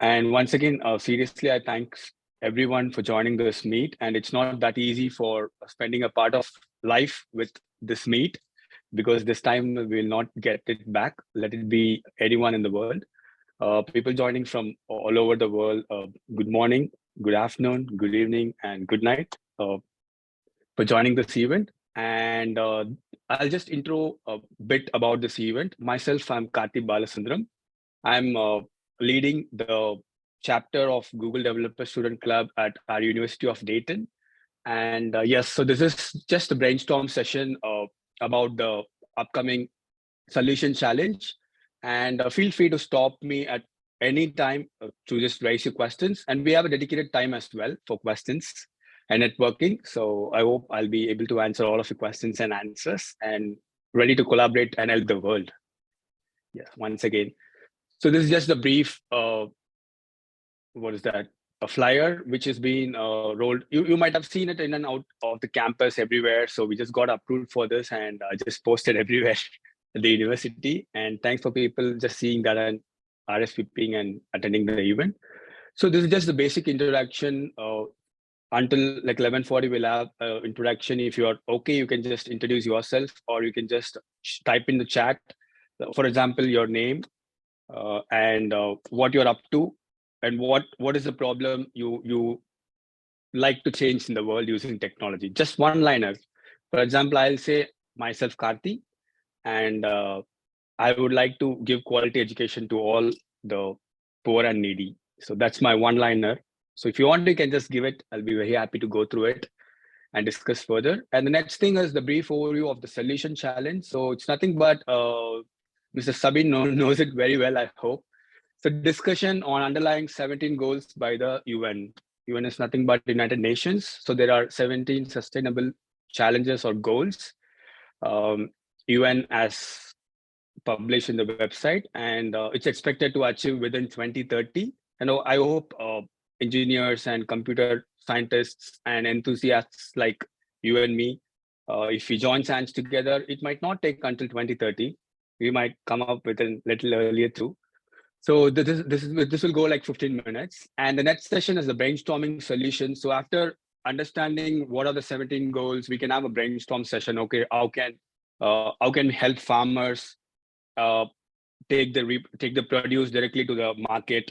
And once again, seriously, I thank everyone for joining this meet. And it's not that easy for spending a part of life with this meet, because this time we'll not get it back. Let it be anyone in the world. People joining from all over the world, good morning, good afternoon, good evening, and good night for joining this event. And I'll just intro a bit about this event. Myself, I'm Karthi Balasundram. I'm leading the chapter of Google Developer Student Club at our University of Dayton. And yes, so this is just a brainstorm session about the upcoming solution challenge. And feel free to stop me at any time to just raise your questions. And we have a dedicated time as well for questions and networking. So I hope I'll be able to answer all of your questions and answers, and ready to collaborate and help the world. Yes, once again. So this is just a brief, what is that? A flyer which is being rolled. You might have seen it in and out of the campus everywhere. So we just got approved for this and just posted everywhere at the university. And thanks for people just seeing that and RSVPing and attending the event. So this is just the basic introduction. Until like 11:40, we'll have introduction. If you're okay, you can just introduce yourself, or you can just type in the chat, for example, your name, and what you're up to, and what is the problem you like to change in the world using technology. Just one liner. For example, I'll say myself Karthi, and I would like to give quality education to all the poor and needy. So that's my one liner. So if you want, you can just give it. I'll be very happy to go through it and discuss further. And the next thing is the brief overview of the solution challenge. So it's nothing but Mr. Sabin knows it very well, I hope. So discussion on underlying 17 goals by the UN. UN is nothing but United Nations. So there are 17 sustainable challenges or goals. UN has published in the website, and it's expected to achieve within 2030. And I hope engineers and computer scientists and enthusiasts like you and me, if we join hands together, it might not take until 2030. We might come up with a little earlier too. So this will go like 15 minutes, and the next session is the brainstorming solution. So after understanding what are the 17 goals, we can have a brainstorm session. Okay, how can we help farmers uh, take the produce directly to the market,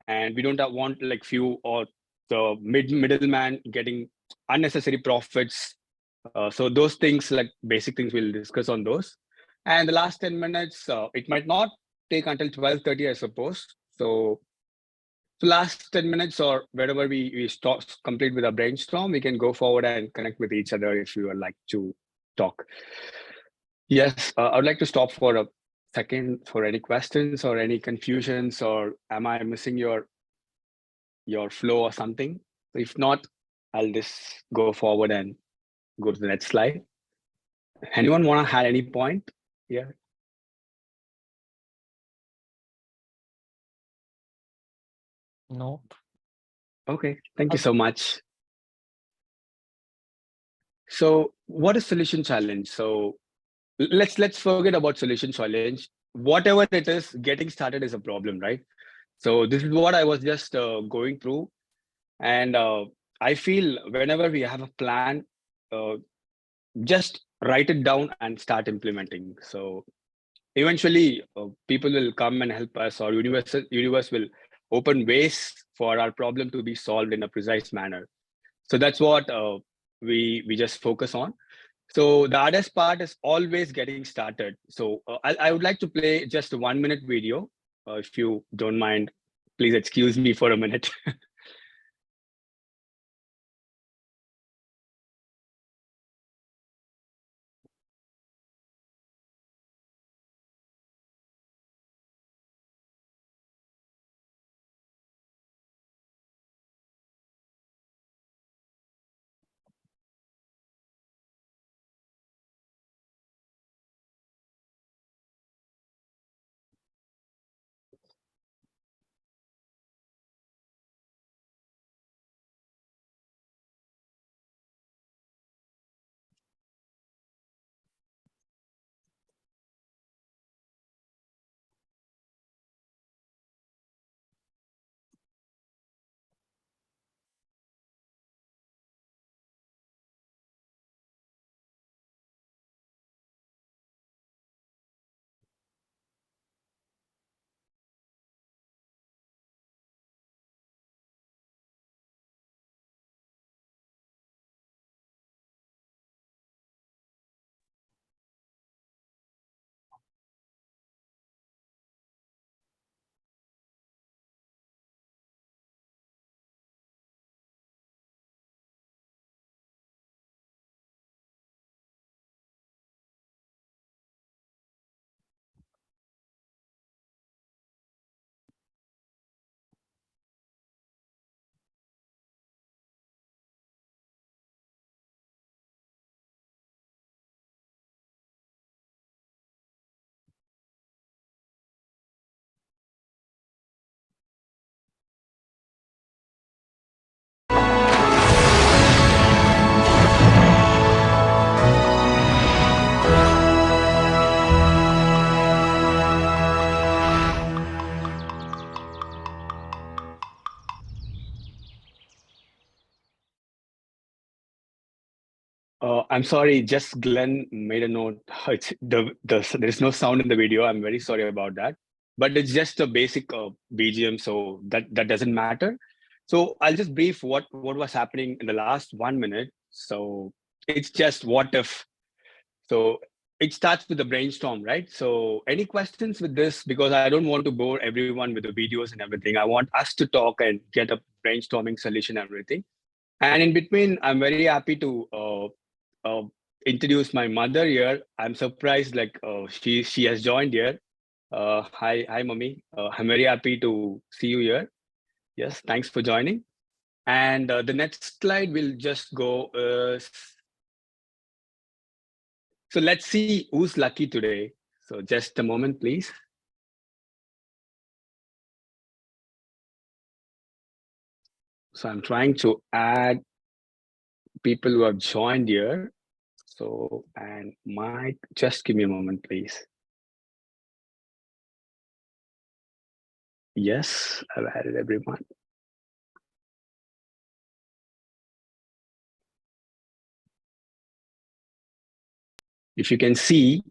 and we don't want like few or the middleman getting unnecessary profits. So those things, like basic things, we'll discuss on those. And the last 10 minutes, it might not take until 12:30, I suppose. So last 10 minutes or wherever we stop complete with a brainstorm, we can go forward and connect with each other if you would like to talk. Yes, I would like to stop for a second for any questions or any confusions, or am I missing your flow or something? If not, I'll just go forward and go to the next slide. Anyone want to add any point? Yeah. No. Okay. Thank you so much. So, what is solution challenge? So, let's forget about solution challenge. Whatever it is, getting started is a problem, right? So this is what I was just going through, and I feel whenever we have a plan, uh, just write it down and start implementing. So eventually, people will come and help us, or universe will open ways for our problem to be solved in a precise manner. So that's what we just focus on. So the hardest part is always getting started. So I would like to play just a 1 minute video. If you don't mind, please excuse me for a minute. I'm sorry, just Glenn made a note. There's no sound in the video. I'm very sorry about that. But it's just a basic BGM, so that doesn't matter. So I'll just brief what was happening in the last 1 minute. So it's just what if. So it starts with the brainstorm, right? So any questions with this? Because I don't want to bore everyone with the videos and everything. I want us to talk and get a brainstorming solution and everything. And in between, I'm very happy to uh, introduce my mother here. I'm surprised, like she has joined here. Hi, mommy. I'm very happy to see you here. Yes, thanks for joining. And the next slide will just go. So let's see who's lucky today. So just a moment, please. So I'm trying to add people who have joined here. So, and Mike, just give me a moment, please. Yes, I've added everyone. If you can see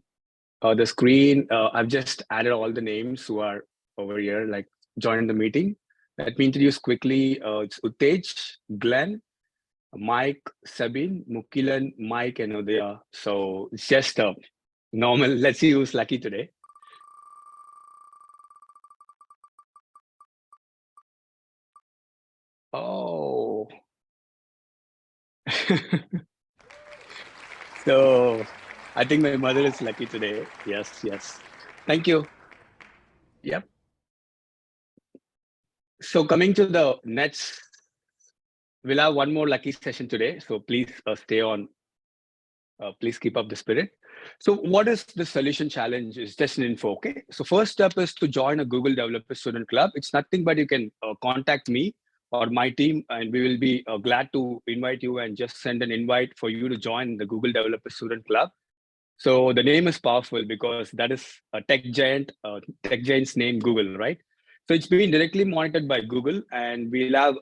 the screen, I've just added all the names who are over here, like joining the meeting. Let me introduce quickly. It's Utej, Glenn, Mike, Sabine, Mukilan, Mike, and Udaya. So it's just normal. Let's see who's lucky today. Oh. So I think my mother is lucky today. Yes, yes. Thank you. Yep. So coming to the next, we'll have one more lucky session today. So please stay on. Please keep up the spirit. So what is the solution challenge? Is just an info, okay? So first step is to join a Google Developer Student Club. It's nothing but you can contact me or my team, and we will be glad to invite you and just send an invite for you to join the Google Developer Student Club. So the name is powerful because that is a tech giant's name, Google, right? So it's being directly monitored by Google, and we'll have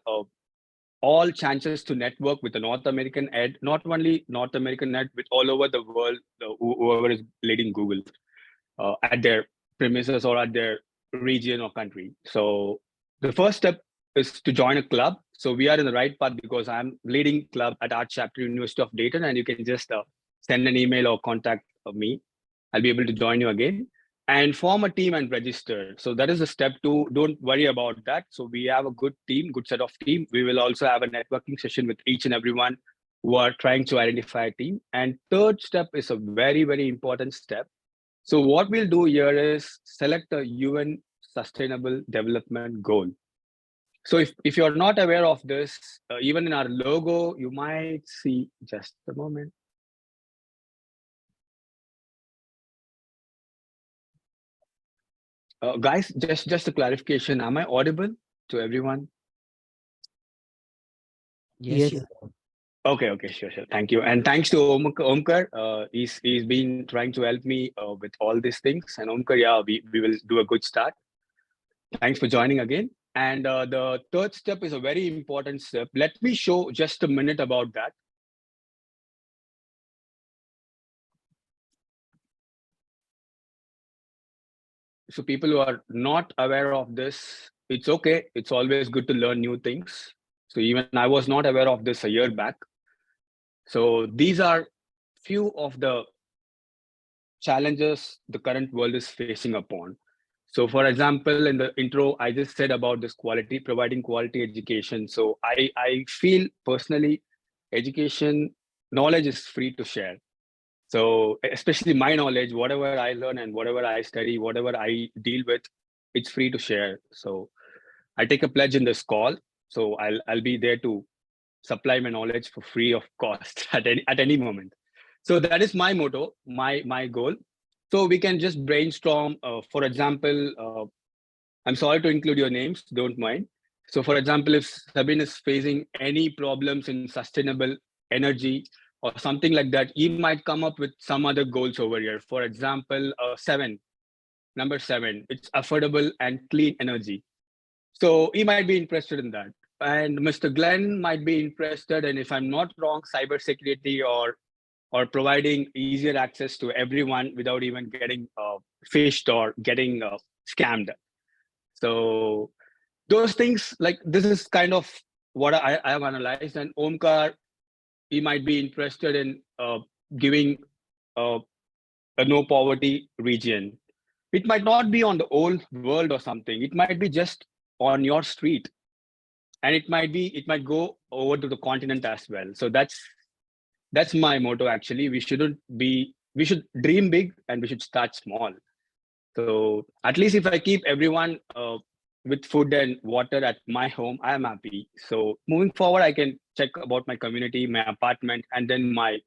all chances to network with the North American ed, not only North American ed, with all over the world, whoever is leading Google at their premises or at their region or country. So the first step is to join a club. So we are in the right path because I'm leading club at Art Chapter University of Dayton, and you can just send an email or contact me. I'll be able to join you again and form a team and register. So that is the step two. Don't worry about that. So we have a good team, good set of team. We will also have a networking session with each and everyone who are trying to identify a team. And third step is a very, very important step. So what we'll do here is select the UN Sustainable Development Goal. So if you're not aware of this, even in our logo, you might see, just a moment. Guys, just a clarification. Am I audible to everyone? Yes. Okay, sure. Thank you. And thanks to Omkar. He's been trying to help me with all these things. And Omkar, yeah, we will do a good start. Thanks for joining again. And the third step is a very important step. Let me show just a minute about that. So people who are not aware of this, it's okay. It's always good to learn new things. So even I was not aware of this a year back. So these are few of the challenges the current world is facing upon. So for example, in the intro, I just said about this quality, providing quality education. So I feel personally, education, knowledge is free to share. So especially my knowledge, whatever I learn and whatever I study, whatever I deal with, it's free to share. So I take a pledge in this call. So I'll be there to supply my knowledge for free of cost at any moment. So that is my motto, my goal. So we can just brainstorm. For example, I'm sorry to include your names, don't mind. So for example, if Sabine is facing any problems in sustainable energy or something like that, he might come up with some other goals over here. For example, number 7, it's affordable and clean energy. So he might be interested in that. And Mr. Glenn might be interested in, if I'm not wrong, cybersecurity or or providing easier access to everyone without even getting fished or getting scammed. So those things, like this is kind of what I have analyzed. And Omkar, he might be interested in giving uh, a no poverty region. It might not be on the whole world or something. It might be just on your street, and it might go over to the continent as well. So that's my motto actually. We should dream big and we should start small. So at least if I keep everyone with food and water at my home, I am happy. So moving forward, I can check about my community, my apartment, and then my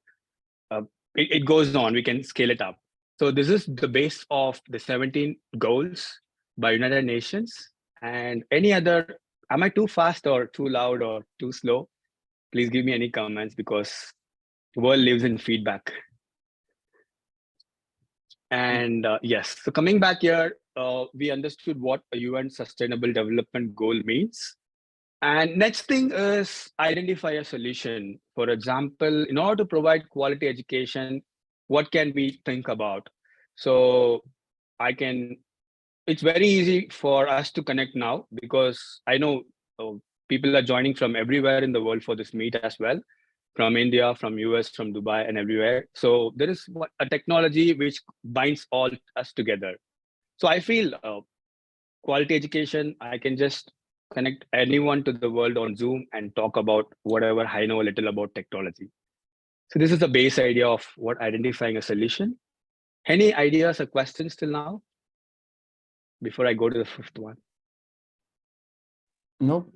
it goes on. We can scale it up. So this is the base of the 17 goals by United Nations. And any other, am I too fast or too loud or too slow? Please give me any comments because the world lives in feedback. And yes, so coming back here, we understood what a UN Sustainable Development Goal means. And next thing is identify a solution. For example, in order to provide quality education, what can we think about? So it's very easy for us to connect now because I know people are joining from everywhere in the world for this meet as well, from India, from US, from Dubai, and everywhere. So there is a technology which binds all us together. So I feel quality education, I can just connect anyone to the world on Zoom and talk about whatever I know a little about technology. So this is the base idea of what identifying a solution. Any ideas or questions till now before I go to the fifth one? No.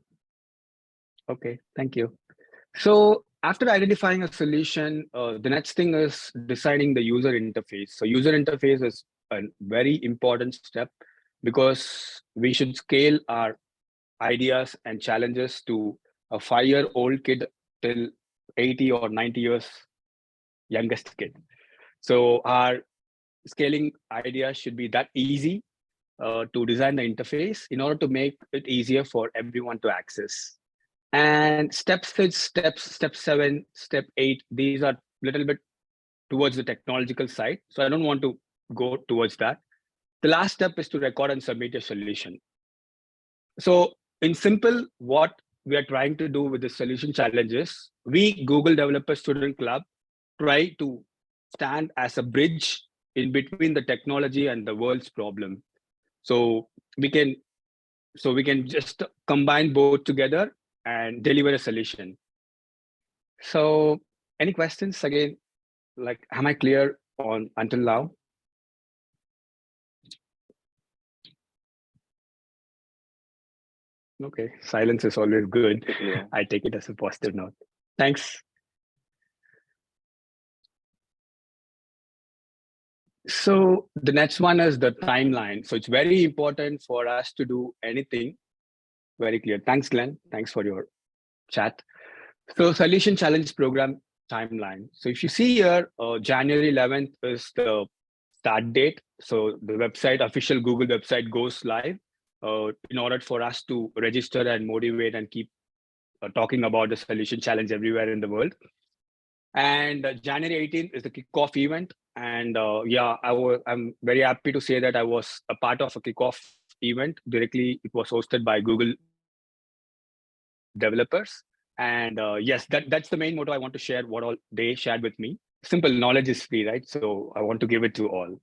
Okay, thank you. So after identifying a solution, the next thing is deciding the user interface. So user interface is a very important step because we should scale our ideas and challenges to a 5-year-old kid till 80 or 90 years youngest kid. So our scaling ideas should be that easy to design the interface in order to make it easier for everyone to access. And step 7, step 8, these are a little bit towards the technological side. So I don't want to go towards that. The last step is to record and submit a solution. So in simple, what we are trying to do with the solution challenges, we Google Developer Student Club try to stand as a bridge in between the technology and the world's problem. So we can just combine both together and deliver a solution. So any questions again? Like, am I clear on until now? Okay, silence is always good. Yeah. I take it as a positive note. Thanks. So the next one is the timeline. So it's very important for us to do anything very clear. Thanks, Glenn. Thanks for your chat. So solution challenge program timeline. So if you see here, January 11th is the start date. So the website, official Google website goes live in order for us to register and motivate and keep talking about the solution challenge everywhere in the world. And January 18th is the kickoff event. And yeah, I'm very happy to say that I was a part of a kickoff event directly. It was hosted by Google developers. And yes, that's the main motto I want to share, what all they shared with me. Simple, knowledge is free, right? So I want to give it to all.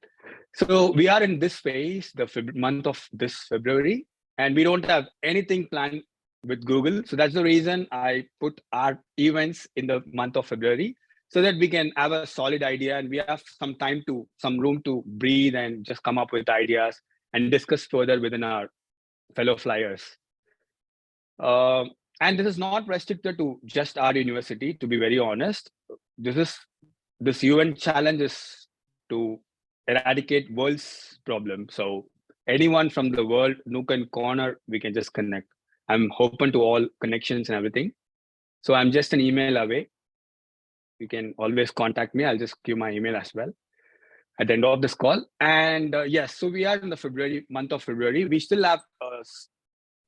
So we are in this phase, the month of this February, and we don't have anything planned with Google. So that's the reason I put our events in the month of February, so that we can have a solid idea and we have some room to breathe and just come up with ideas and discuss further within our fellow flyers. And this is not restricted to just our university, to be very honest. This UN challenge is to eradicate world's problem. So anyone from the world, nook and corner, we can just connect. I'm open to all connections and everything. So I'm just an email away. You can always contact me. I'll just give my email as well at the end of this call. And yes, so we are in the month of February. We still have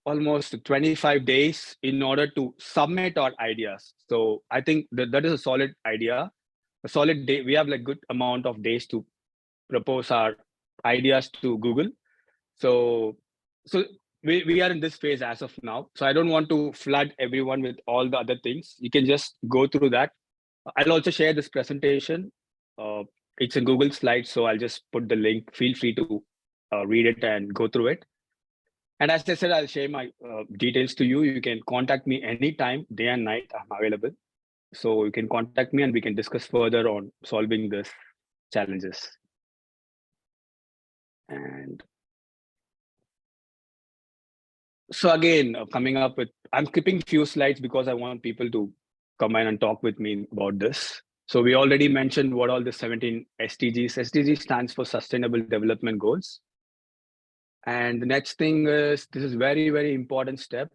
almost 25 days in order to submit our ideas. So I think that is a solid idea. a solid day. We have like good amount of days to propose our ideas to Google. So we are in this phase as of now. So I don't want to flood everyone with all the other things. You can just go through that. I'll also share this presentation. It's in Google Slides, so I'll just put the link. Feel free to read it and go through it. And as I said, I'll share my details to you. You can contact me anytime, day and night. I'm available. So you can contact me and we can discuss further on solving this challenges. And so again, coming up with, I'm skipping few slides because I want people to come in and talk with me about this. So we already mentioned what all the 17 SDGs. SDG stands for Sustainable Development Goals. And the next thing is, this is very, very important step.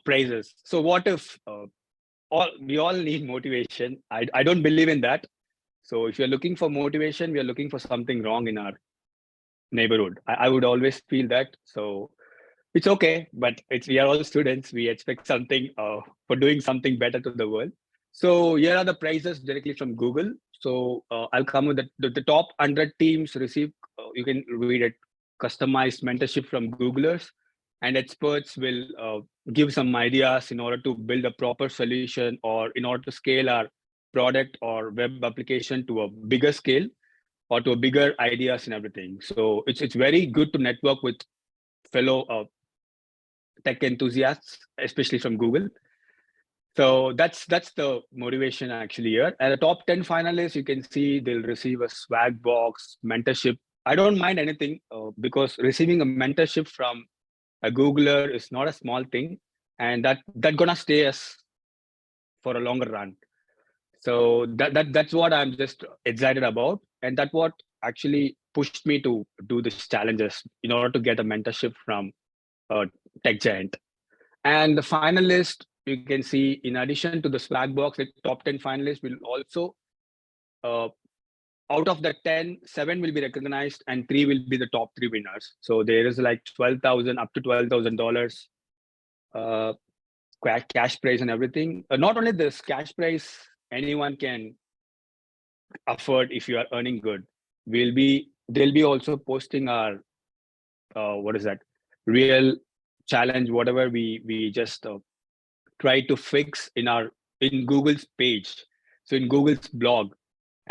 Praises. So what if we all need motivation? I don't believe in that. So if you're looking for motivation, we are looking for something wrong in our neighborhood. I would always feel that. So it's okay, but we are all students. We expect something for doing something better to the world. So here are the prizes directly from Google. So I'll come with the top 100 teams receive, you can read it, customized mentorship from Googlers, and experts will give some ideas in order to build a proper solution or in order to scale our product or web application to a bigger scale or to a bigger ideas and everything. So it's very good to network with fellow tech enthusiasts, especially from Google. So that's the motivation actually here. And the top 10 finalists, you can see they'll receive a swag box, mentorship. I don't mind anything because receiving a mentorship from a Googler is not a small thing, and that gonna stay us for a longer run. So that's what I'm just excited about, and that's what actually pushed me to do these challenges in order to get a mentorship from a tech giant. And the finalist, you can see, in addition to the swag box, the top 10 finalists will also, out of the 10, 7 will be recognized and 3 will be the top 3 winners. So there is like 12,000 up to $12,000 cash prize and everything. Not only this cash prize, anyone can afford if you are earning good. They'll be also posting our, what is that, real challenge, whatever we just try to fix in Google's page. So in Google's blog,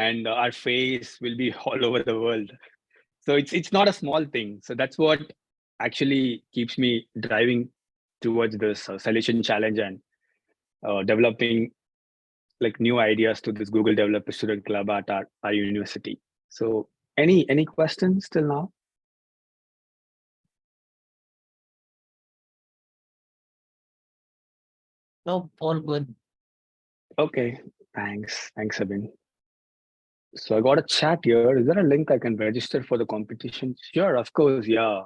and our face will be all over the world. So it's not a small thing. So that's what actually keeps me driving towards this solution challenge and developing like new ideas to this Google Developer Student Club at our university. So any questions till now? No, all good. Okay, thanks, Abhin. So I got a chat here. Is there a link I can register for the competition? Sure, of course, yeah.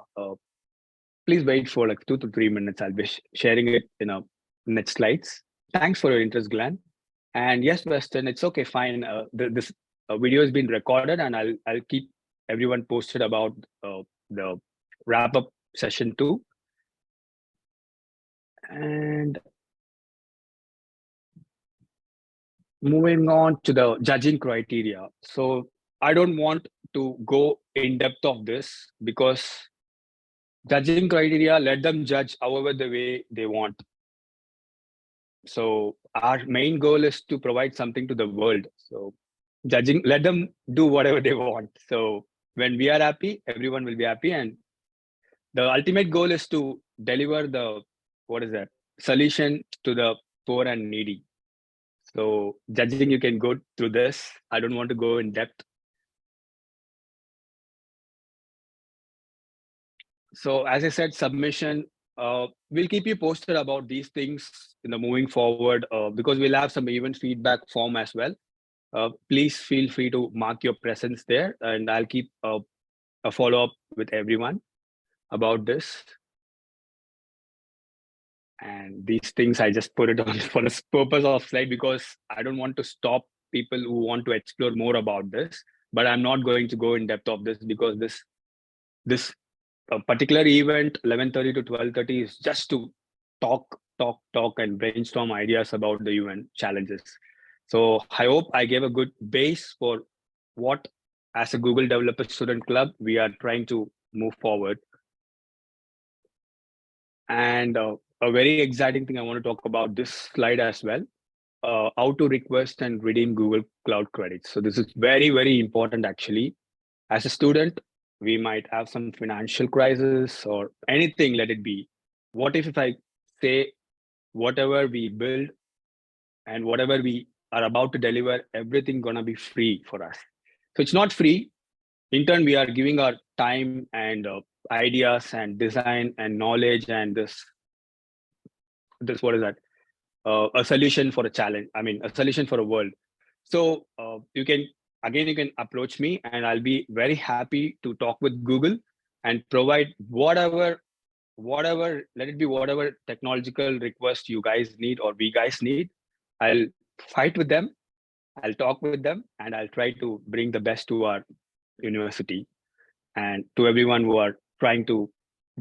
Please wait for like 2 to 3 minutes. I'll be sharing it in a next slides. Thanks for your interest, Glenn. And yes, Weston, it's okay, fine. This video has been recorded, and I'll keep everyone posted about the wrap up session 2. And moving on to the judging criteria. So I don't want to go in depth of this because judging criteria, let them judge however the way they want. So our main goal is to provide something to the world. So judging, let them do whatever they want. So when we are happy, everyone will be happy. And the ultimate goal is to deliver the, what is that, solution to the poor and needy. So judging, you can go through this. I don't want to go in depth. So as I said, submission, we'll keep you posted about these things in the moving forward because we'll have some event feedback form as well. Please feel free to mark your presence there, and I'll keep a follow-up with everyone about this. And these things, I just put it on for the purpose of slide because I don't want to stop people who want to explore more about this, but I'm not going to go in depth of this because this particular event, 11:30 to 12:30, is just to talk talk and brainstorm ideas about the UN challenges. So I hope I gave a good base for what, as a Google Developer Student Club, we are trying to move forward. And a very exciting thing I want to talk about this slide as well, how to request and redeem Google Cloud credits. So this is very, very important actually. As a student, we might have some financial crisis or anything, let it be. What if I say whatever we build and whatever we are about to deliver, everything gonna be free for us? So it's not free. In turn, we are giving our time and ideas and design and knowledge and this what is that? A solution for a challenge. I mean, a solution for a world. So you can approach me, and I'll be very happy to talk with Google and provide whatever, let it be whatever technological request you guys need or we guys need. I'll fight with them. I'll talk with them, and I'll try to bring the best to our university and to everyone who are trying to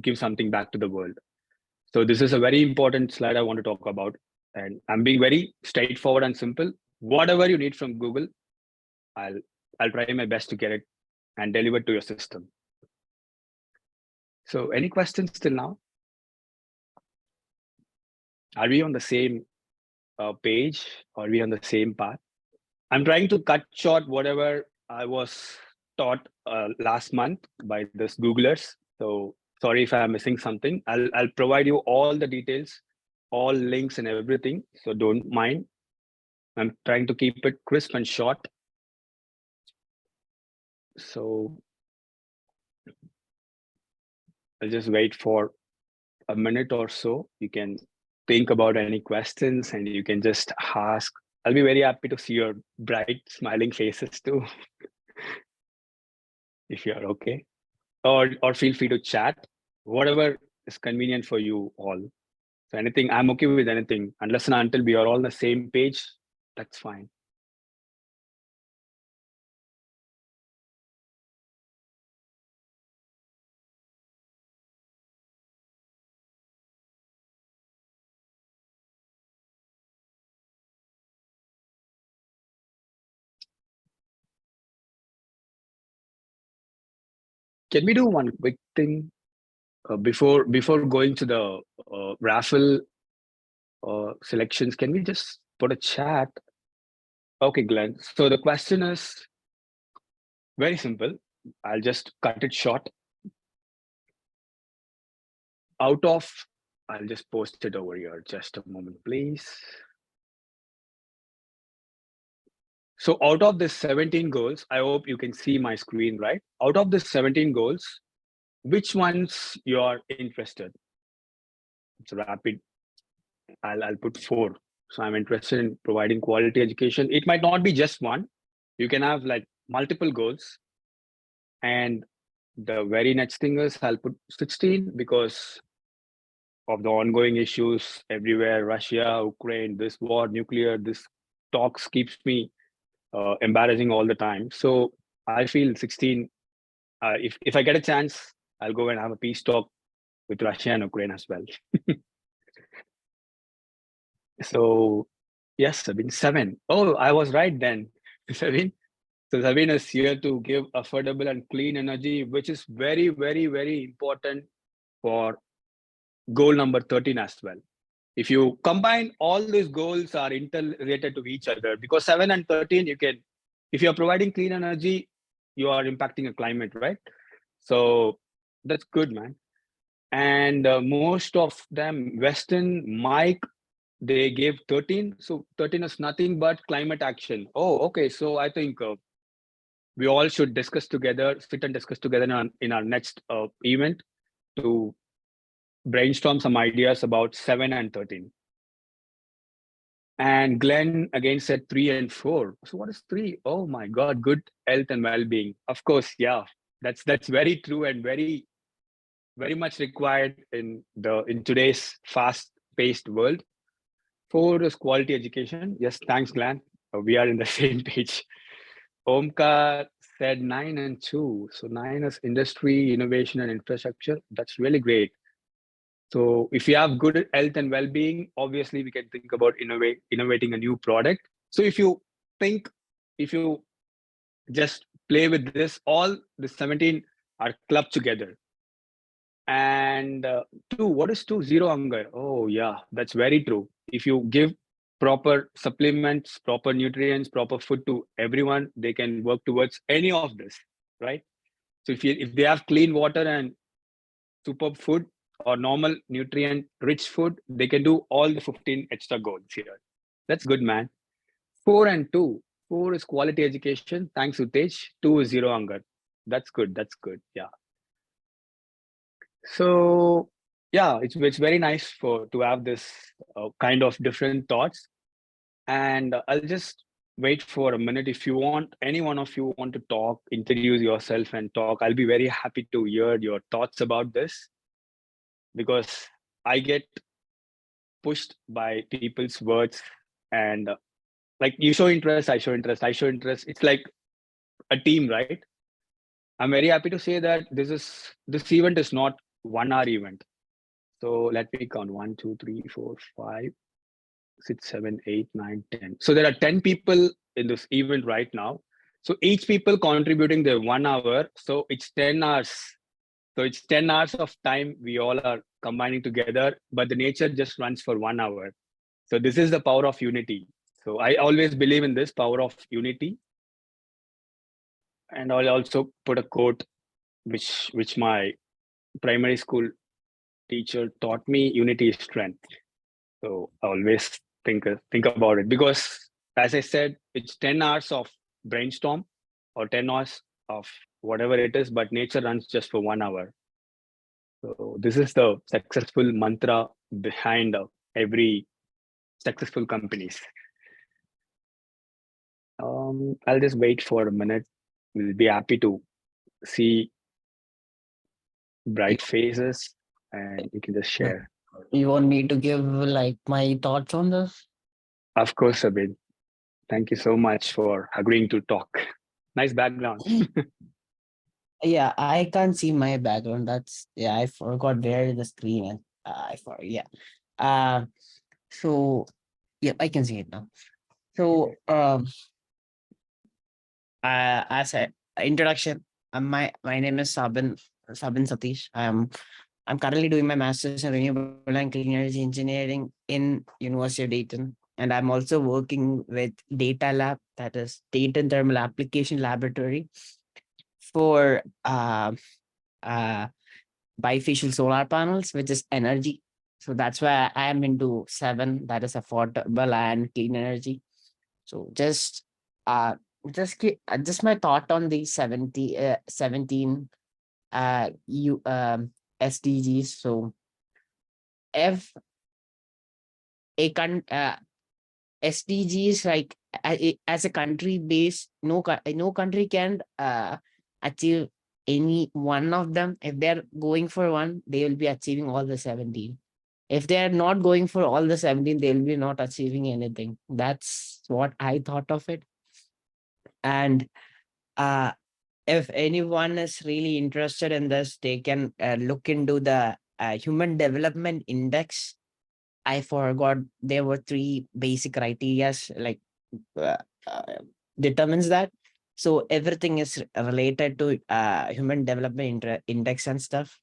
give something back to the world. So this is a very important slide I want to talk about. And I'm being very straightforward and simple. Whatever you need from Google, I'll try my best to get it and deliver to your system. So any questions till now? Are we on the same page? Are we on the same path? I'm trying to cut short whatever I was taught last month by this Googlers. So sorry if I'm missing something. I'll provide you all the details, all links and everything. So don't mind. I'm trying to keep it crisp and short. So I'll just wait for a minute or so. You can think about any questions and you can just ask. I'll be very happy to see your bright smiling faces too. If you're okay. Or feel free to chat, whatever is convenient for you all. So anything, I'm okay with anything, unless and until we are all on the same page, that's fine. Can we do one quick thing before going to the raffle selections? Can we just put a chat? Okay, Glenn. So the question is very simple. I'll just cut it short. I'll just post it over here. Just a moment, please. So out of the 17 goals, I hope you can see my screen, right? Out of the 17 goals, which ones you are interested? It's rapid. I'll put 4. So I'm interested in providing quality education. It might not be just one. You can have like multiple goals. And the very next thing is I'll put 16 because of the ongoing issues everywhere, Russia, Ukraine, this war, nuclear, this talks keeps me embarrassing all the time. So I feel 16, if I get a chance, I'll go and have a peace talk with Russia and Ukraine as well. So yes, Sabine, 7. Oh, I was right then, Sabine. So Sabine is here to give affordable and clean energy, which is very, very, very important for goal number 13 as well. If you combine all these goals are interrelated to each other, because 7 and 13, you can, if you're providing clean energy, you are impacting a climate, right? So that's good, man. And most of them, Western, Mike, they gave 13. So 13 is nothing but climate action. Oh, okay. So I think we all should discuss together, sit and discuss together in our next event to brainstorm some ideas about 7 and 13. And Glenn again said 3 and 4. So what is 3? Oh my God, good health and well-being. Of course, yeah, that's very true and very, very much required in today's fast-paced world. 4 is quality education. Yes, thanks, Glenn. We are in the same page. Omkar said 9 and 2. So 9 is industry, innovation, and infrastructure. That's really great. So if you have good health and well-being, obviously we can think about innovating a new product. So if you just play with this, all the 17 are clubbed together. And two, what is two? Zero hunger. Oh yeah, that's very true. If you give proper supplements, proper nutrients, proper food to everyone, they can work towards any of this, right? So if they have clean water and superb food or normal nutrient rich food, they can do all the 15 extra goals here. That's good, man. Four and two. Four is quality education. Thanks, Utej. Two is zero hunger. That's good. That's good. Yeah. So yeah, it's very nice for to have this kind of different thoughts. And I'll just wait for a minute. If you want, any one of you want to talk, introduce yourself and talk, I'll be very happy to hear your thoughts about this, because I get pushed by people's words. And like, you show interest, I show interest, I show interest. It's like a team, right? I'm very happy to say that this event is not 1 hour event. So let me count: 1, 2, 3, 4, 5, 6, 7, 8, 9, 10. So there are 10 people in this event right now. So each people contributing their 1 hour. So it's 10 hours. So it's 10 hours of time we all are combining together, but the nature just runs for 1 hour. So this is the power of unity. So I always believe in this power of unity. And I'll also put a quote which my primary school teacher taught me: unity is strength. So I always think about it, because as I said, it's 10 hours of brainstorm or 10 hours of whatever it is, but nature runs just for 1 hour. So this is the successful mantra behind every successful companies. I'll just wait for a minute. We'll be happy to see bright faces, and you can just share. You want me to give like my thoughts on this? Of course, Abid. Thank you so much for agreeing to talk. Nice background. Yeah, I can't see my background. I forgot where the screen is. Yeah. Uh, so yeah, I can see it now. So as a introduction, my name is Sabin Satish. I'm currently doing my master's in renewable and clean energy engineering in University of Dayton, and I'm also working with Data Lab, that is Dayton Thermal Application Laboratory, for bifacial solar panels, which is energy. So that's why I am into 7, that is affordable and clean energy. So just my thought on the 17 SDGs. So if SDGs, like as a country base, no country can achieve any one of them. If they're going for one, they will be achieving all the 17. If they are not going for all the 17, they will be not achieving anything. That's what I thought of it. And if anyone is really interested in this, they can look into the Human Development Index. I forgot, there were 3 basic criteria like uh, uh, determines that. So everything is related to Human Development Index and stuff.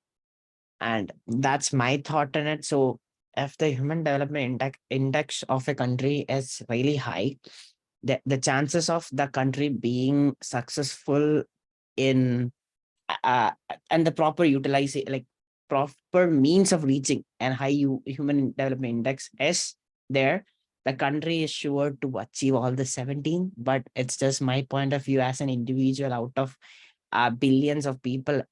And that's my thought on it. So if the Human Development Index of a country is really high, the chances of the country being successful in and the proper utilization, like proper means of reaching and human development index is there, the country is sure to achieve all the 17. But it's just my point of view as an individual out of billions of people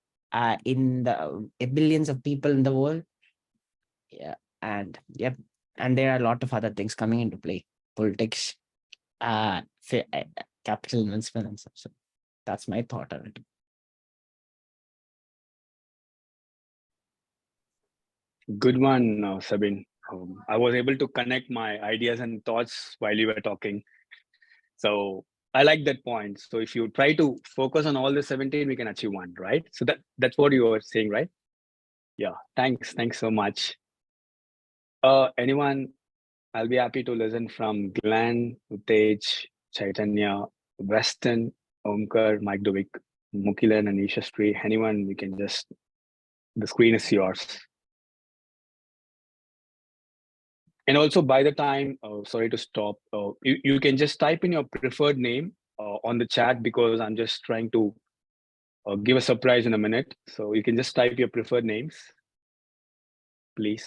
billions of people in the world. Yeah. And yep. And there are a lot of other things coming into play: politics, capital investment and stuff. So that's my thought on it. Good one, Sabin. I was able to connect my ideas and thoughts while you were talking. So I like that point. So if you try to focus on all the 17, we can achieve one, right? So that's what you were saying, right? Yeah. Thanks. Thanks so much. Anyone, I'll be happy to listen from Glenn, Tej, Chaitanya, Weston, Omkar, Mike Dovik, Mukilan, and Isha Sri. Anyone, you can just, the screen is yours. And also by the time, sorry to stop, you can just type in your preferred name on the chat because I'm just trying to give a surprise in a minute. So you can just type your preferred names, please.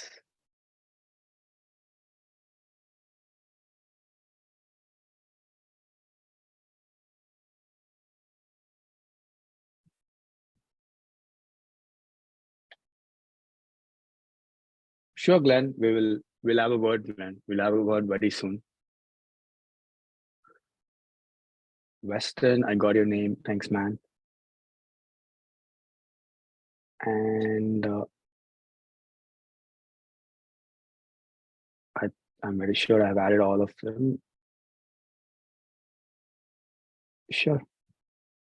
Sure, Glenn, we'll have a word, Glenn. We'll have a word very soon. Weston, I got your name. Thanks, man. And I'm very sure I've added all of them. Sure.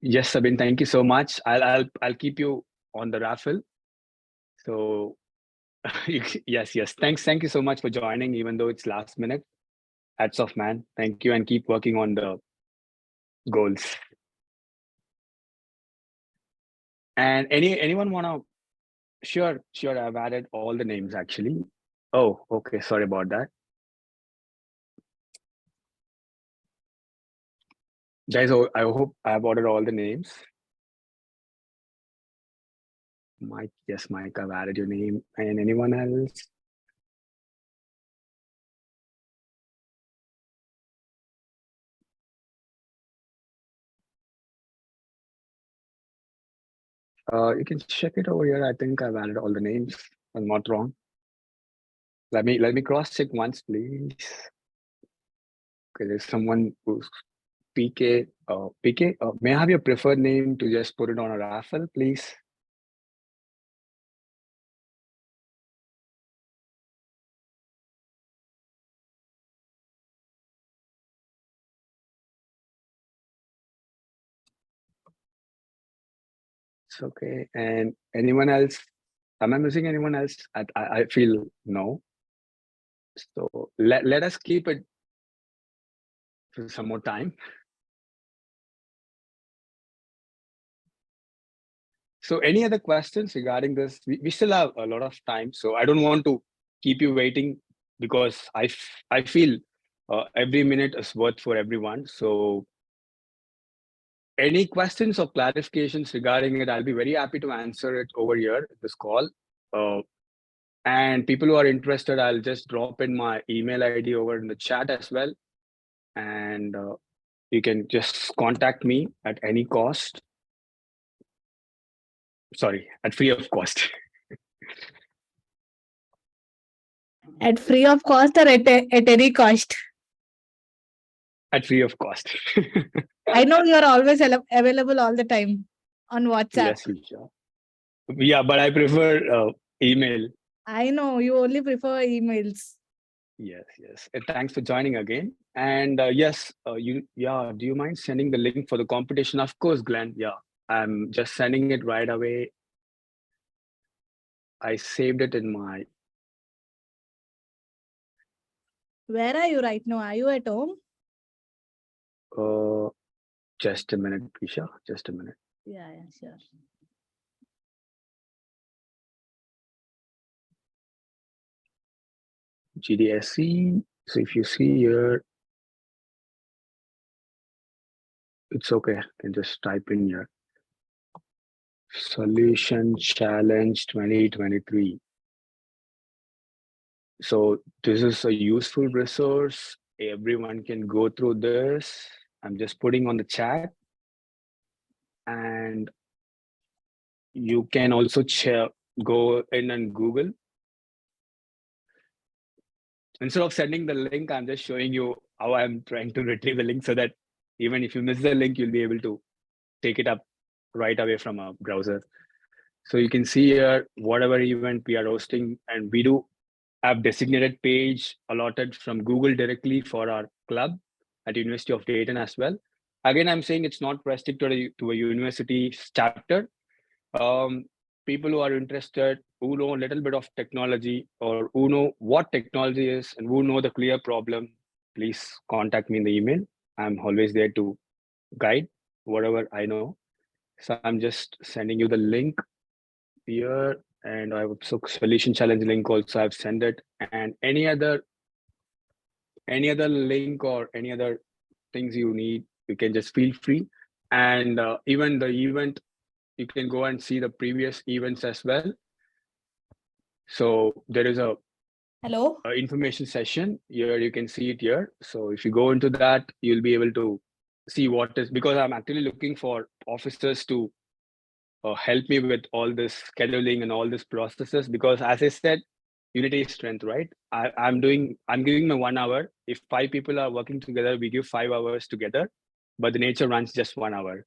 Yes, Sabine, thank you so much. I'll keep you on the raffle. So yes. Thank you so much for joining, even though it's last minute. Hats off, man. Thank you, and keep working on the goals. And anyone wanna? Sure. I've added all the names actually. Oh, okay. Sorry about that. Guys, I hope I've ordered all the names. Mike, yes, Mike, I've added your name. And anyone else? You can check it over here. I think I've added all the names. I'm not wrong. Let me cross check once, please. Okay, there's someone who's PK. PK, may I have your preferred name to just put it on a raffle, please? It's okay. And anyone else? Am I missing anyone else? I feel no. So let us keep it for some more time. So any other questions regarding this? We still have a lot of time, so I don't want to keep you waiting because I feel every minute is worth for everyone. So any questions or clarifications regarding it, I'll be very happy to answer it over here, this call. And people who are interested, I'll just drop in my email ID over in the chat as well. And you can just contact me at any cost. Sorry, at free of cost. At free of cost or at any cost? At free of cost. I know you are always available all the time on WhatsApp. Yes, Isha. Yeah, but I prefer email. I know you only prefer emails. Yes. And thanks for joining again. And yes, do you mind sending the link for the competition? Of course, Glenn. Yeah, I'm just sending it right away. I saved it in my. Where are you right now? Are you at home? Just a minute, Isha. Just a minute. Yeah, sure. GDSC. So if you see here, it's okay. You can just type in here. Solution Challenge 2023. So this is a useful resource. Everyone can go through this. I'm just putting on the chat. And you can also go in and Google. Instead of sending the link, I'm just showing you how I'm trying to retrieve the link so that even if you miss the link, you'll be able to take it up right away from a browser. So you can see here, whatever event we are hosting, and we do have designated page allotted from Google directly for our club at University of Dayton as well. Again, I'm saying it's not restricted to a university chapter. people who are interested, who know a little bit of technology or who know what technology is and who know the clear problem, please contact me in the email. I'm always there to guide whatever I know. So I'm just sending you the link here, and I have a solution challenge link also. I've sent it, and any other link or any other things you need, you can just feel free. And even the event, you can go and see the previous events as well. So there is a Hello. information session here. You can see it here. So if you go into that, you'll be able to see what is, because I'm actually looking for officers to help me with all this scheduling and all these processes, because as I said, unity is strength, right? I'm giving my 1 hour. If 5 people are working together, we give 5 hours together, but the nature runs just 1 hour.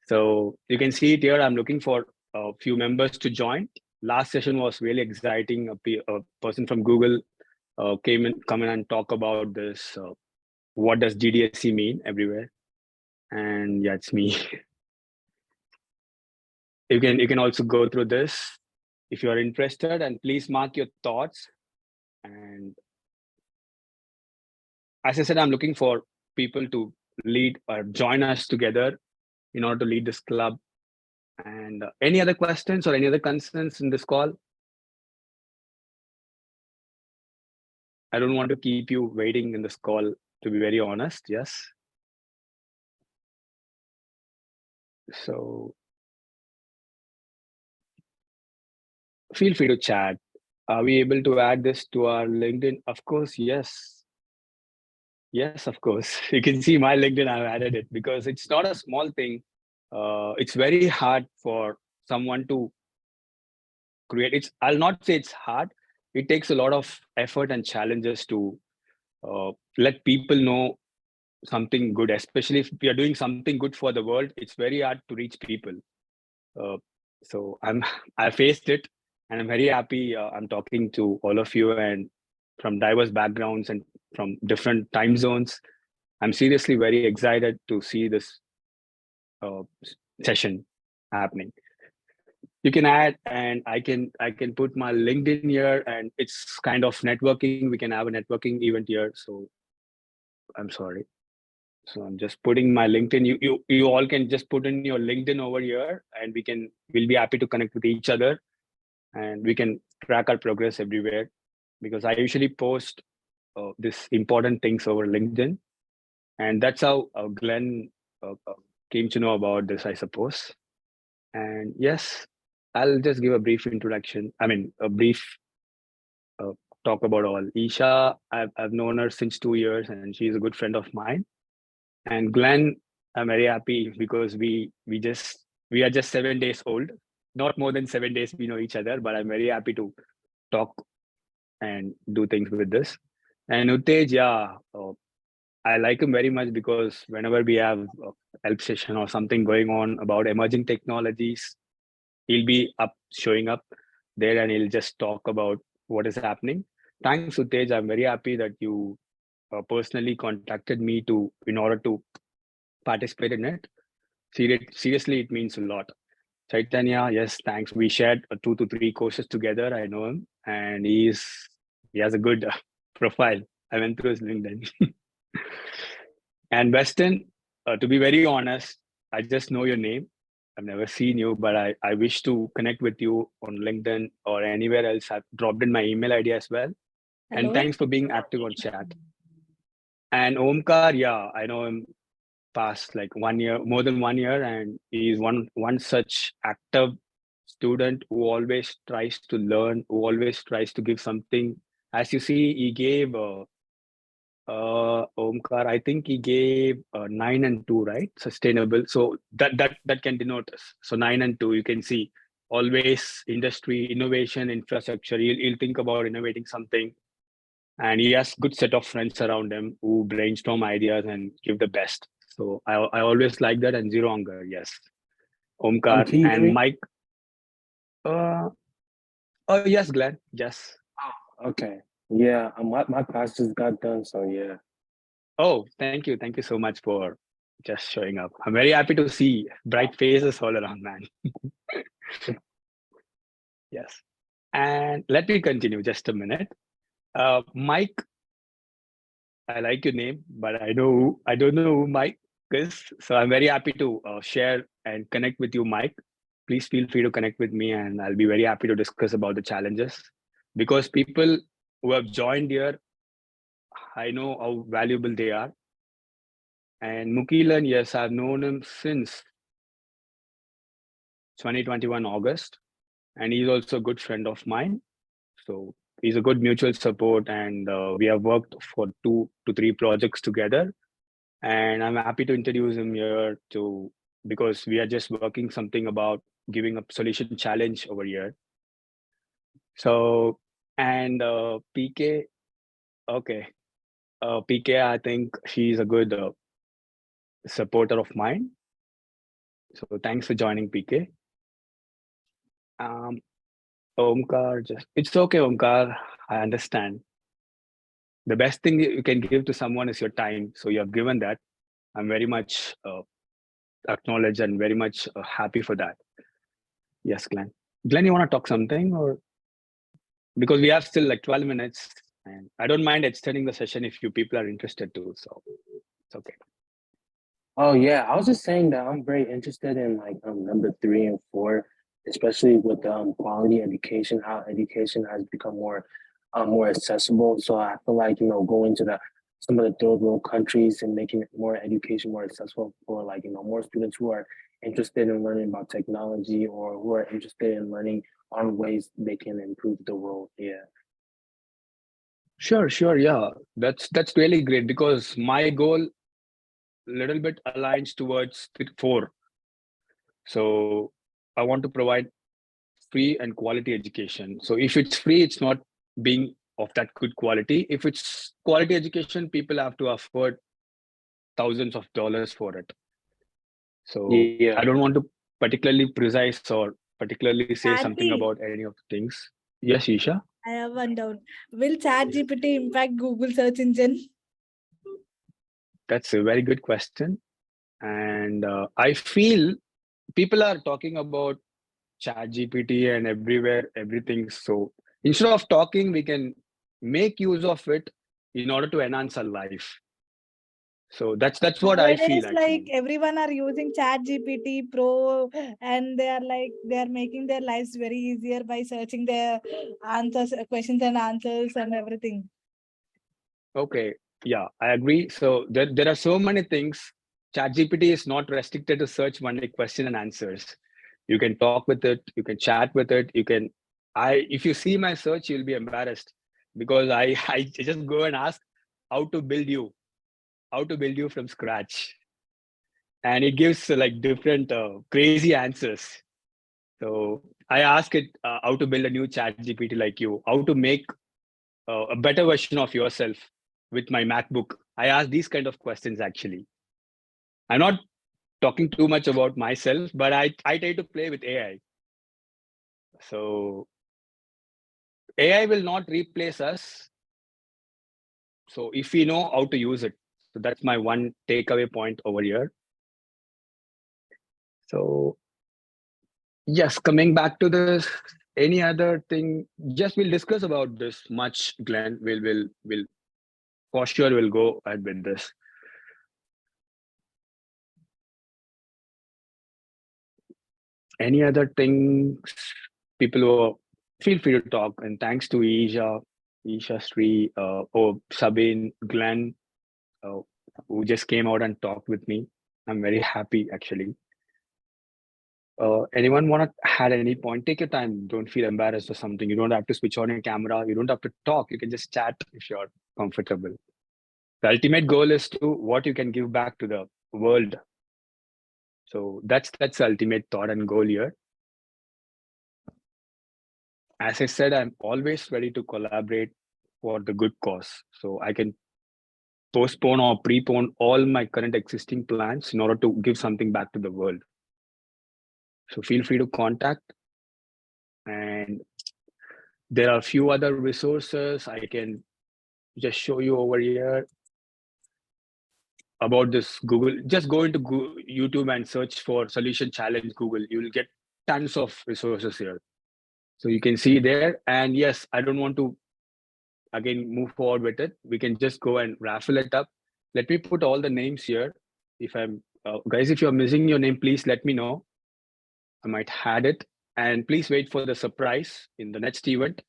So you can see it here. I'm looking for a few members to join. Last session was really exciting. A person from Google come in and talk about this. What does GDSC mean everywhere? And yeah, it's me. You can also go through this if you are interested, and please mark your thoughts. And as I said, I'm looking for people to lead or join us together in order to lead this club. And any other questions or any other concerns in this call? I don't want to keep you waiting in this call, to be very honest. Yes. So feel free to chat. Are we able to add this to our LinkedIn? Of course, yes. Yes, of course. You can see my LinkedIn, I've added it because it's not a small thing. It's very hard for someone to create. I'll not say it's hard. It takes a lot of effort and challenges to let people know something good, especially if we are doing something good for the world. It's very hard to reach people. So I faced it, and I'm very happy. I'm talking to all of you and from diverse backgrounds and from different time zones. I'm seriously very excited to see this session happening. You can add, and I can put my LinkedIn here, and it's kind of networking. We can have a networking event here. So I'm sorry. So I'm just putting my LinkedIn. You all can just put in your LinkedIn over here, and we'll be happy to connect with each other, and we can track our progress everywhere, because I usually post this important things over LinkedIn, and that's how Glenn came to know about this, I suppose. And yes, I'll just give a brief introduction. I mean, a brief talk about all. Isha, I've known her since 2 years, and she's a good friend of mine. And Glenn, I'm very happy because we are just 7 days old. Not more than 7 days we know each other, but I'm very happy to talk and do things with this. And Utej, yeah, I like him very much because whenever we have a help session or something going on about emerging technologies, he'll be showing up there, and he'll just talk about what is happening. Thanks, Utej. I'm very happy that you personally contacted me in order to participate in it. Seriously, it means a lot. Chaitanya, yes, thanks. We shared 2 to 3 courses together. I know him, and he has a good profile. I went through his LinkedIn. And Weston, to be very honest, I just know your name. I've never seen you, but I wish to connect with you on LinkedIn or anywhere else. I've dropped in my email ID as well. Hello. And thanks for being active on chat. And Omkar, yeah, I know him past like 1 year, more than 1 year, and he's one such active student who always tries to learn, who always tries to give something. As you see, he gave Omkar, I think he gave 9 and 2, right? Sustainable. So that can denote us. So 9 and 2, you can see always industry, innovation, infrastructure. He'll think about innovating something. And he has good set of friends around him who brainstorm ideas and give the best. So I always like that. And Zero Hunger, yes. Omkar Can you hear and me? Mike. Oh yes, Glenn. Yes. Okay. Yeah, my class just got done, so yeah. Oh, thank you. Thank you so much for just showing up. I'm very happy to see bright faces all around, man. Yes. And let me continue just a minute. Mike, I like your name, but I don't know who Mike is. So I'm very happy to share and connect with you, Mike. Please feel free to connect with me, and I'll be very happy to discuss about the challenges. Because people who have joined here, I know how valuable they are. And Mukilan, yes, I've known him since 2021 August, and he's also a good friend of mine. So he's a good mutual support, and we have worked for 2 to 3 projects together. And I'm happy to introduce him here to because we are just working something about giving a solution challenge over here. So and PK, okay, PK, I think she's a good supporter of mine. So thanks for joining, PK. Omkar, just it's okay, Omkar. I understand. The best thing you can give to someone is your time. So you have given that. I'm very much acknowledged and very much happy for that. Yes, Glenn. Glenn, you want to talk something, or because we have still like 12 minutes, and I don't mind extending the session if you people are interested too. So it's okay. Oh yeah, I was just saying that I'm very interested in like number 3 and 4, especially with quality education, how education has become more accessible. So I feel like going to some of the third world countries and making more education more accessible for like more students who are interested in learning about technology or who are interested in learning on ways they can improve the world. Yeah. Sure, sure. Yeah, that's really great because my goal little bit aligns towards the 4. So I want to provide free and quality education. So if it's free, it's not being of that good quality. If it's quality education, people have to afford thousands of dollars for it. So Yeah. I don't want to particularly precise or particularly say something Aarti, about any of the things. Yes, Isha. I have one doubt. Will ChatGPT impact Google search engine? That's a very good question. And I feel people are talking about ChatGPT and everywhere, everything. So instead of talking, we can make use of it in order to enhance our life. So that's what I feel Nowadays, like actually. everyone are using ChatGPT Pro, and they are making their lives very easier by searching their answers, questions and answers and everything. Okay, yeah, I agree. So there are so many things. ChatGPT is not restricted to search only question and answers. You can talk with it, you can chat with it, you can if you see my search, you'll be embarrassed because I just go and ask how to build you from scratch. And it gives like different crazy answers. So I ask it how to build a new ChatGPT like you, how to make a better version of yourself with my MacBook. I ask these kind of questions actually. I'm not talking too much about myself, but I try to play with AI. So AI will not replace us. So if we know how to use it, so that's my one takeaway point over here. So yes, coming back to this, any other thing? Just we'll discuss about this much, Glenn. We'll for sure we'll go ahead with this. Any other things people who feel free to talk, and thanks to Isha Sri, or Sabine, Glenn, uh, who just came out and talked with me. I'm very happy actually. Anyone want to add any point? Take your time. Don't feel embarrassed or something. You don't have to switch on your camera. You don't have to talk. You can just chat if you're comfortable. The ultimate goal is to what you can give back to the world. So that's the ultimate thought and goal here. As I said, I'm always ready to collaborate for the good cause. So I can postpone or prepone all my current existing plans in order to give something back to the world. So feel free to contact. And there are a few other resources I can just show you over here about this Google. Just go into YouTube and search for solution challenge Google. You'll get tons of resources here. So you can see there. And yes, I don't want to again move forward with it. We can just go and raffle it up. Let me put all the names here. If I'm guys, if you're missing your name, please let me know. I might had it. And please wait for the surprise in the next event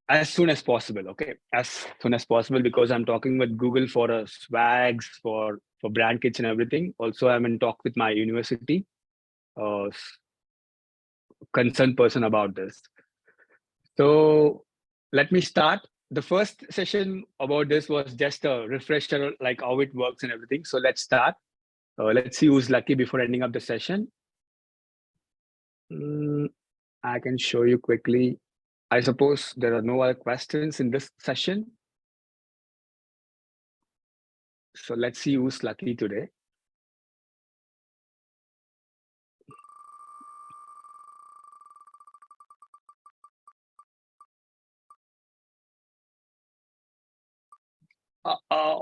as soon as possible. Okay, as soon as possible, because I'm talking with Google for swags for brand kits and everything. Also, I'm in talk with my university concerned person about this. So let me start. The first session about this was just a refresher, like how it works and everything. So let's start. Let's see who's lucky before ending up the session. I can show you quickly. I suppose there are no other questions in this session. So let's see who's lucky today. Oh,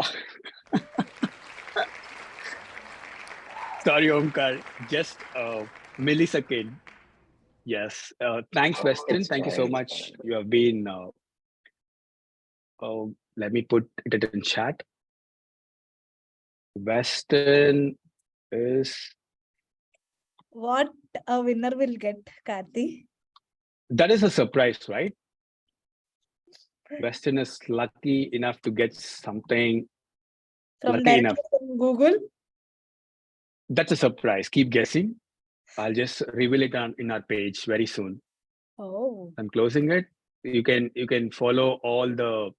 sorry, Omkar. Just a millisecond. Yes. Thanks, Weston. It's Thank you so fine. much. You have been. Let me put it in chat. Weston is. What a winner will get, Karthi? That is a surprise, right? Weston is lucky enough to get something. From Lucky directly enough. from Google. That's a surprise. Keep guessing. I'll just reveal it in our page very soon. Oh. I'm closing it. You can follow all the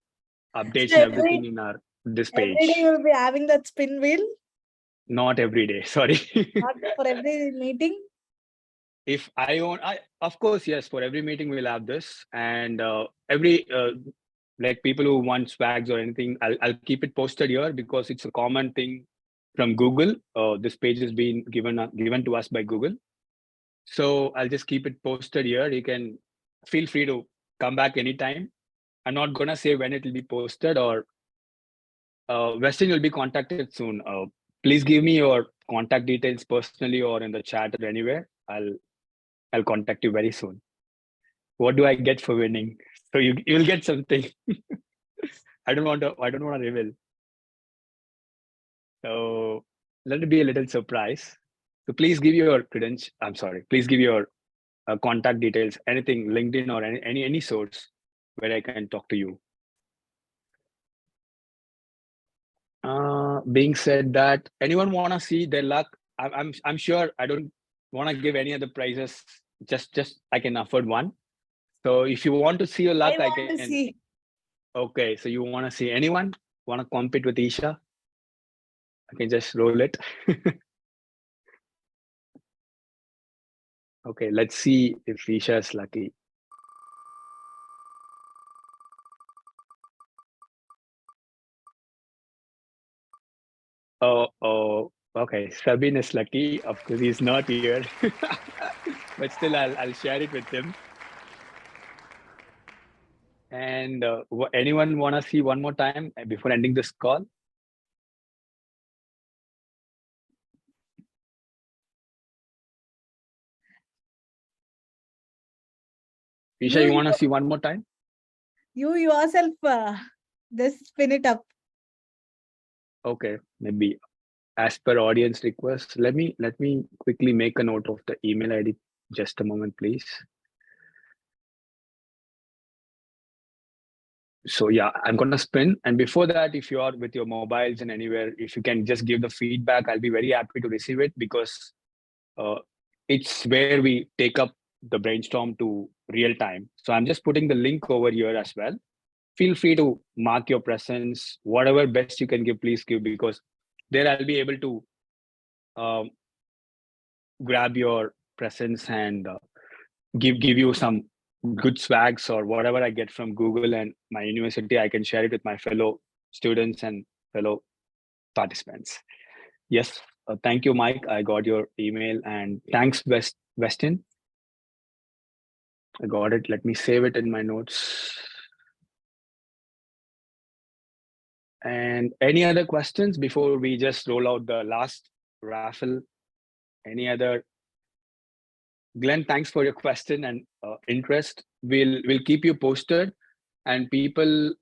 updates So and everything in our this every day page. you'll be having that spin wheel, Not every day. Sorry. not for every meeting. If I own, of course, yes. For every meeting we'll have this, and every like people who want swags or anything, I'll keep it posted here because it's a common thing from Google. This page is being given to us by Google, so I'll just keep it posted here. You can feel free to come back anytime. I'm not gonna say when it will be posted, or Weston will be contacted soon. Please give me your contact details personally or in the chat or anywhere. I'll contact you very soon. What do I get for winning? So you'll get something. I don't want to reveal. So let it be a little surprise. So please give your credentials. I'm sorry. Please give your contact details, anything, LinkedIn or any source where I can talk to you. Being said that, anyone want to see their luck? I'm sure I don't want to give any other prizes. Just I can afford one. So if you want to see your luck, I want to can. see. Okay, so you want to see anyone? Want to compete with Isha? I can just roll it. Okay, let's see if Isha is lucky. Oh, okay. Sabine is lucky. Of course, he's not here, but still, I'll share it with him. And anyone want to see one more time before ending this call? Isha, you want to see one more time? You yourself just spin it up. Okay, maybe as per audience request. Let me quickly make a note of the email ID. Just a moment, please. So yeah, I'm gonna spin. And before that, if you are with your mobiles and anywhere, if you can just give the feedback, I'll be very happy to receive it because it's where we take up the brainstorm to real time. So I'm just putting the link over here as well. Feel free to mark your presence, whatever best you can give, please give, because there I'll be able to grab your presence and give you some good swags or whatever I get from Google and my university. I can share it with my fellow students and fellow participants. Yes, thank you, Mike. I got your email, and thanks, Weston. I got it. Let me save it in my notes. And any other questions before we just roll out the last raffle? Any other Glenn, thanks for your question and interest. We'll keep you posted, and people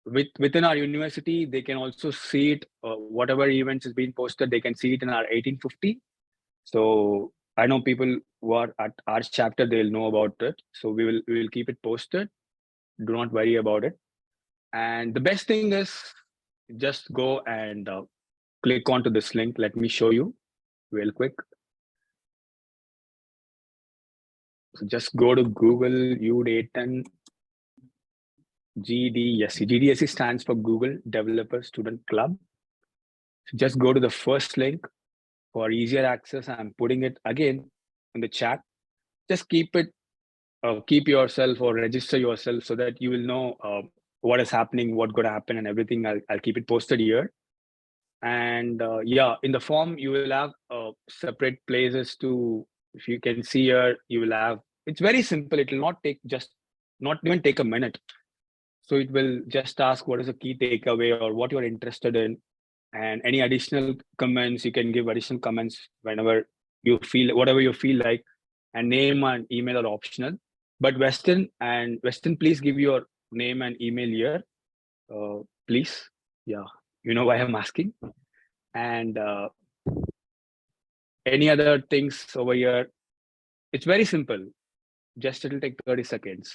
within our university, they can also see it. Whatever events is being posted, they can see it in our 1850. So I know people who are at our chapter, they'll know about it. So we will keep it posted. Do not worry about it. And the best thing is just go and click onto this link. Let me show you real quick. So just go to Google U-Dayton GDSC. GDSC stands for Google Developer Student Club. So just go to the first link for easier access. I'm putting it again in the chat. Just keep yourself or register yourself so that you will know what is happening, what going to happen, and everything. I'll keep it posted here. And yeah, in the form you will have separate places to. If you can see here, you will have. It's very simple. It will not even take a minute. So it will just ask what is the key takeaway or what you're interested in, and any additional comments. You can give additional comments whenever you feel, whatever you feel like, and name and email are optional. But Weston, please give your name and email here, please. Yeah, you know why I'm asking. And any other things over here, it's very simple. Just it'll take 30 seconds.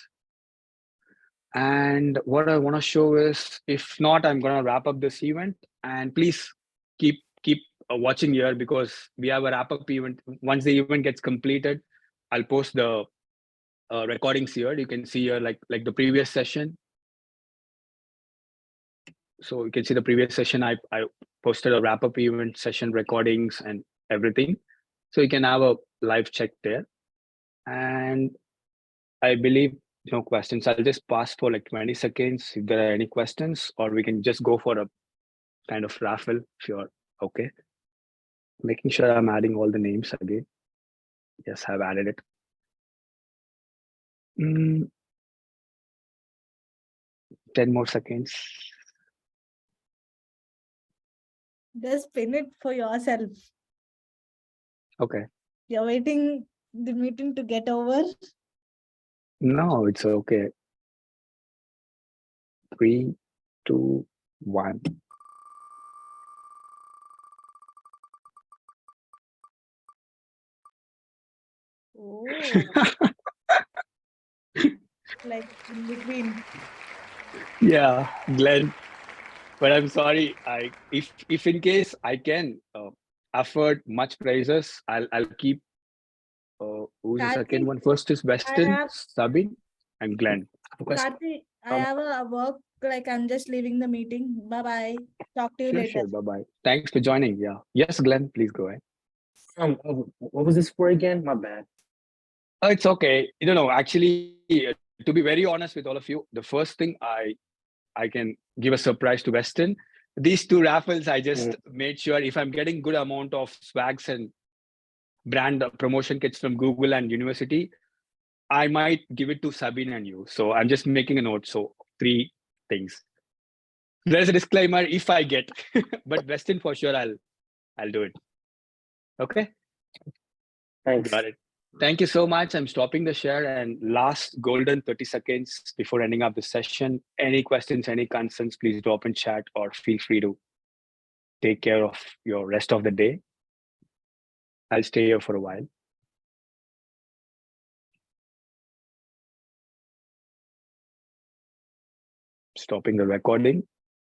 And what I want to show is, if not, I'm going to wrap up this event. And please keep watching here, because we have a wrap up event. Once the event gets completed, I'll post the recordings here. You can see here like the previous session. So you can see the previous session. I posted a wrap up event session recordings and everything. So you can have a live check there. And I believe no questions. I'll just pause for like 20 seconds if there are any questions, or we can just go for a kind of raffle if you're okay. Making sure I'm adding all the names again. Yes, I've added it. 10 more seconds. Just pin it for yourself. Okay. You're waiting the meeting to get over. No, it's okay. 3, 2, 1. Oh. Like in between. Yeah, Glenn. But I'm sorry. If in case I can afford much prices, I'll keep. Who's the second one? First is Weston, Sabine, and Glenn. Karthi, I have a work. Like I'm just leaving the meeting. Bye bye. Talk to you later. Sure. Bye bye. Thanks for joining. Yeah. Yes, Glenn. Please go ahead. What was this for again? My bad. Oh, it's okay. You know, actually, to be very honest with all of you, the first thing I can give a surprise to Weston. These 2 raffles, I just made sure if I'm getting good amount of swags and brand promotion kits from Google and university, I might give it to Sabine and you. So I'm just making a note. So 3 things. There's a disclaimer if I get, but Weston for sure I'll do it. Okay. Thanks. Got it. Thank you so much. I'm stopping the share, and last golden 30 seconds before ending up the session. Any questions, any concerns, please drop in chat or feel free to take care of your rest of the day. I'll stay here for a while. Stopping the recording.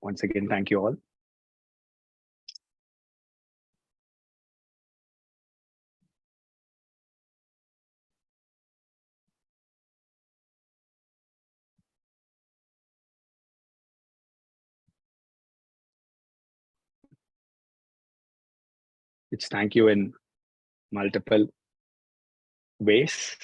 Once again, thank you all. It's thank you in multiple ways.